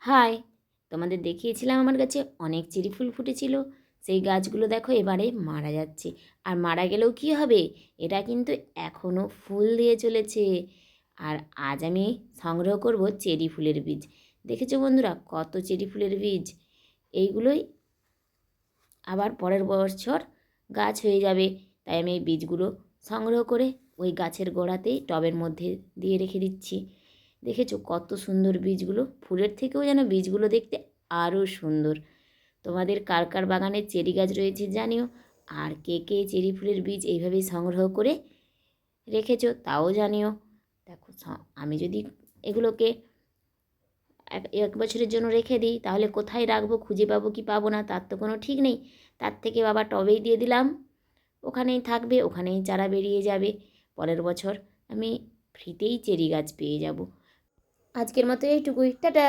High, তোমাদের দেখিয়েছিলাম আমার গাছে অনেক চেরি ফুল ফুটেছিল। সেই গাছগুলো দেখো এবারে মারা যাচ্ছে। আর মারা গেলেও কী হবে, এটা কিন্তু এখনও ফুল দিয়ে চলেছে। আর আজ আমি সংগ্রহ করব চেরি ফুলের বীজ। দেখেছো বন্ধুরা কত চেরি ফুলের বীজ? এইগুলোই আবার পরের বছর গাছ হয়ে যাবে। তাই আমি এই বীজগুলো সংগ্রহ করে ওই গাছের গোড়াতেই টবের মধ্যে দিয়ে রেখে দিচ্ছি। দেখেছো কত সুন্দর বীজগুলো, ফুলের থেকেও যেন বীজগুলো দেখতে আরও সুন্দর। তোমাদের কার কার বাগানে চেরি গাছ রয়েছে জানিও। আর কে কে চেরি ফুলের বীজ এইভাবেই সংগ্রহ করে রেখেছো তাও জানিও। দেখো আমি যদি এগুলোকে এক বছরের জন্য রেখে দিই তাহলে কোথায় রাখবো, খুঁজে পাবো কি পাবো না তার তো কোনো ঠিক নেই। তার থেকে বাবা টবেই দিয়ে দিলাম, ওখানেই থাকবে, ওখানেই চারা বেরিয়ে যাবে। পরের বছর আমি ফ্রিতেই চেরি গাছ পেয়ে যাব। আজকের মতো এইটুকুই, টাটা।